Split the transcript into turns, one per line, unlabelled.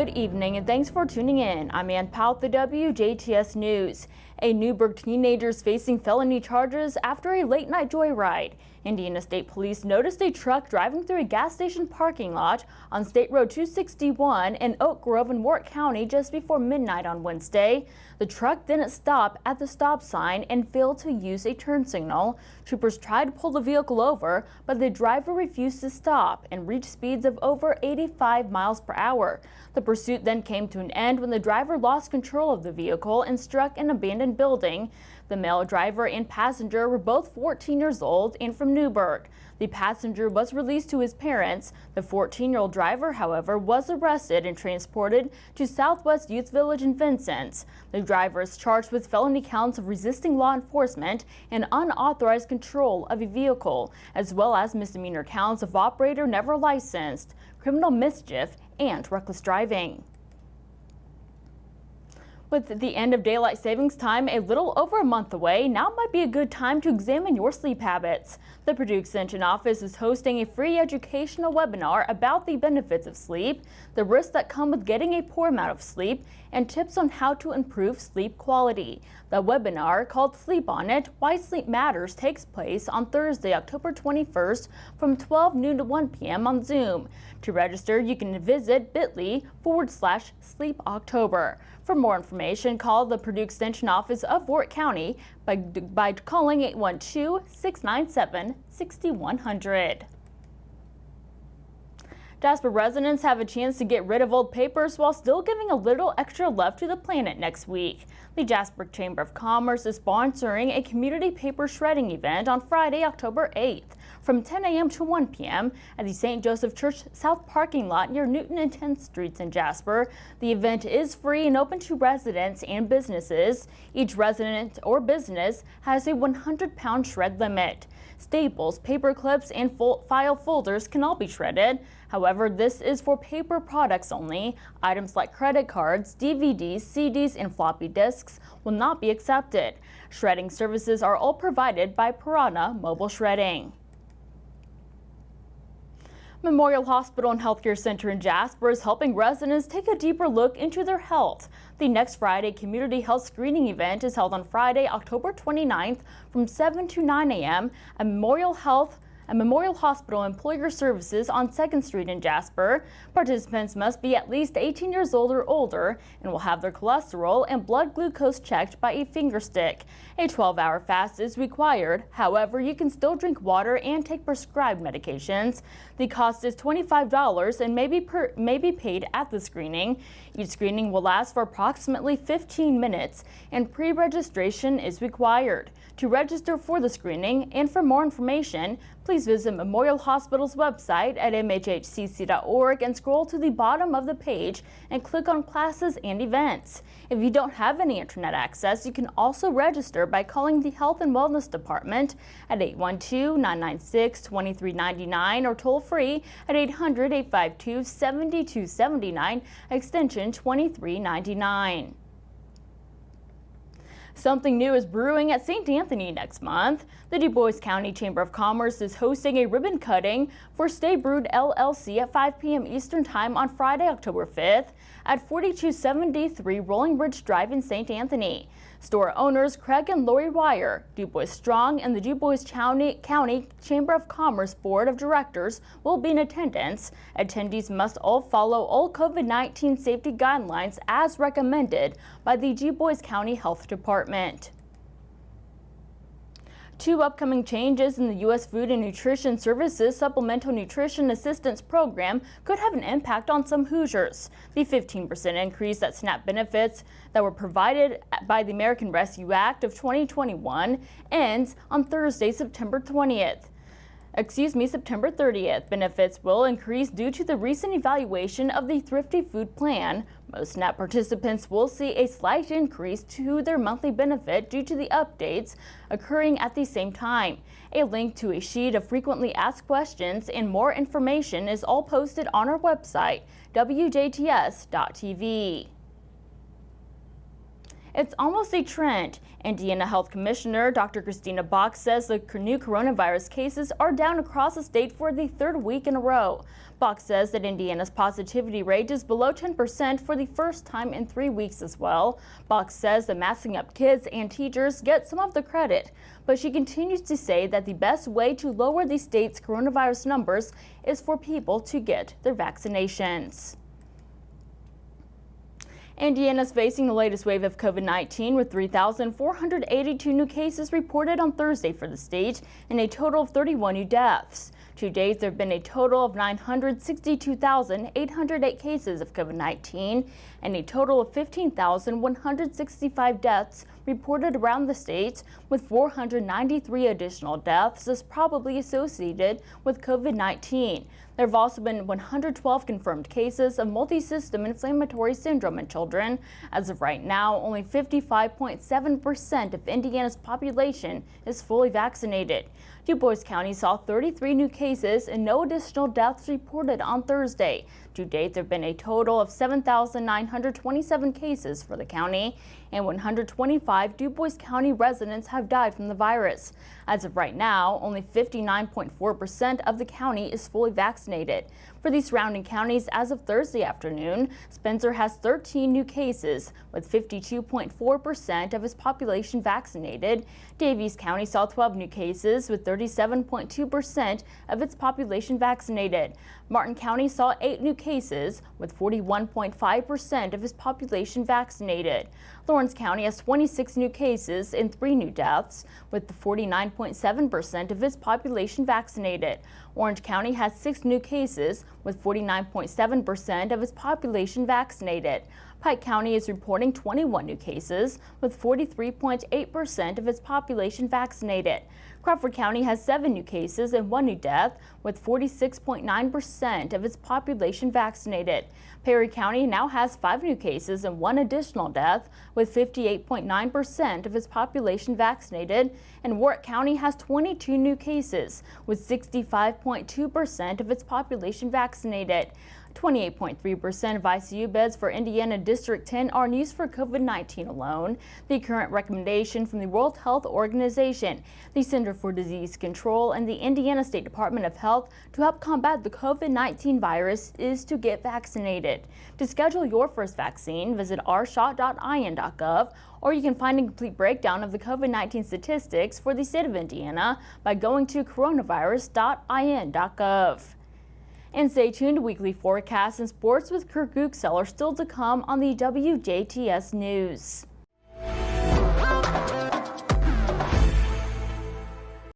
Good evening and thanks for tuning in. I'm Ann Powell with the WJTS News. A Newburgh teenager is facing felony charges after a late-night joyride. Indiana State Police noticed a truck driving through a gas station parking lot on State Road 261 in Oak Grove in Warwick County just before midnight on Wednesday. The truck didn't stop at the stop sign and failed to use a turn signal. Troopers tried to pull the vehicle over, but the driver refused to stop and reached speeds of over 85 miles per hour. The pursuit then came to an end when the driver lost control of the vehicle and struck an abandoned building. The male driver and passenger were both 14 years old and from Newburgh. The passenger was released to his parents. The 14-year-old driver, however, was arrested and transported to Southwest Youth Village in Vincennes. The driver is charged with felony counts of resisting law enforcement and unauthorized control of a vehicle, as well as misdemeanor counts of operator never licensed, criminal mischief, and reckless driving. With the end of daylight savings time a little over a month away, now might be a good time to examine your sleep habits. The Purdue Extension Office is hosting a free educational webinar about the benefits of sleep, the risks that come with getting a poor amount of sleep, and tips on how to improve sleep quality. The webinar, called Sleep On It, Why Sleep Matters, takes place on Thursday, October 21st from 12 noon to 1 p.m. on Zoom. To register, you can visit bit.ly/sleepoctober. For more information, call the Purdue Extension Office of Warwick County by calling 812-697-6100. Jasper residents have a chance to get rid of old papers while still giving a little extra love to the planet next week. The Jasper Chamber of Commerce is sponsoring a community paper shredding event on Friday, October 8th from 10 a.m. to 1 p.m. at the St. Joseph Church South parking lot near Newton and 10th Streets in Jasper. The event is free and open to residents and businesses. Each resident or business has a 100-pound shred limit. Staples, paper clips, and file folders can all be shredded. However, this is for paper products only. Items like credit cards, DVDs, CDs, and floppy disks will not be accepted. Shredding services are all provided by Piranha Mobile Shredding. Memorial Hospital and Healthcare Center in Jasper is helping residents take a deeper look into their health. The next Friday community health screening event is held on Friday, October 29th from 7 to 9 a.m. at Memorial Hospital Employer Services on 2nd Street in Jasper. Participants must be at least 18 years old or older and will have their cholesterol and blood glucose checked by a finger stick. A 12-hour fast is required. However, you can still drink water and take prescribed medications. The cost is $25 and may be paid at the screening. Each screening will last for approximately 15 minutes and pre-registration is required. To register for the screening and for more information, please visit Memorial Hospital's website at mhhcc.org and scroll to the bottom of the page and click on classes and events. If you don't have any internet access, you can also register by calling the Health and Wellness Department at 812-996-2399 or toll free at 800-852-7279, extension 2399. Something new is brewing at St. Anthony next month. The Du Bois County Chamber of Commerce is hosting a ribbon cutting for Stay Brewed LLC at 5 p.m. Eastern Time on Friday, October 5th at 4273 Rolling Ridge Drive in St. Anthony. Store owners Craig and Lori Wire, Du Bois Strong, and the Du Bois County Chamber of Commerce Board of Directors will be in attendance. Attendees must all follow all COVID-19 safety guidelines as recommended by the Du Bois County Health Department. Two upcoming changes in the U.S. Food and Nutrition Services Supplemental Nutrition Assistance Program could have an impact on some Hoosiers. The 15% increase that SNAP benefits that were provided by the American Rescue Act of 2021 ends on Thursday, September 30th. Benefits will increase due to the recent evaluation of the Thrifty Food Plan. Most SNAP participants will see a slight increase to their monthly benefit due to the updates occurring at the same time. A link to a sheet of frequently asked questions and more information is all posted on our website, WJTS.tv. It's almost a trend. Indiana Health Commissioner Dr. Christina Bach says the new coronavirus cases are down across the state for the third week in a row. Bach says that Indiana's positivity rate is below 10% for the first time in 3 weeks as well. Bach says that masking up kids and teachers get some of the credit, but she continues to say that the best way to lower the state's coronavirus numbers is for people to get their vaccinations. Indiana is facing the latest wave of COVID-19 with 3,482 new cases reported on Thursday for the state and a total of 31 new deaths. To date, there have been a total of 962,808 cases of COVID-19 and a total of 15,165 deaths reported around the state, with 493 additional deaths as probably associated with COVID-19. There have also been 112 confirmed cases of multi-system inflammatory syndrome in children. As of right now, only 55.7% of Indiana's population is fully vaccinated. DuBois County saw 33 new cases and no additional deaths reported on Thursday. To date, there have been a total of 7,927 cases for the county, and 125 DuBois County residents have died from the virus. As of right now, only 59.4% of the county is fully vaccinated. For the surrounding counties, as of Thursday afternoon, Spencer has 13 new cases, with 52.4% of its population vaccinated. Davies County saw 12 new cases, with 37.2% of its population vaccinated. Martin County saw 8 new cases, with 41.5% of its population vaccinated. Lawrence County has 26 new cases and 3 new deaths, with 49.7% of its population vaccinated. Orange County has 6 new cases, with 49.7% of its population vaccinated. Pike County is reporting 21 new cases, with 43.8% of its population vaccinated. Crawford County has 7 new cases and 1 new death, with 46.9% of its population vaccinated. Perry County now has 5 new cases and 1 additional death, with 58.9% of its population vaccinated. And Warwick County has 22 new cases, with 65.2% of its population vaccinated. 28.3% of ICU beds for Indiana District 10 are used for COVID-19 alone. The current recommendation from the World Health Organization, the Center for Disease Control, and the Indiana State Department of Health to help combat the COVID-19 virus is to get vaccinated. To schedule your first vaccine, visit rshot.in.gov, or you can find a complete breakdown of the COVID-19 statistics for the state of Indiana by going to coronavirus.in.gov. And stay tuned, weekly forecasts and sports with Kirk Gooksell are still to come on the WJTS News.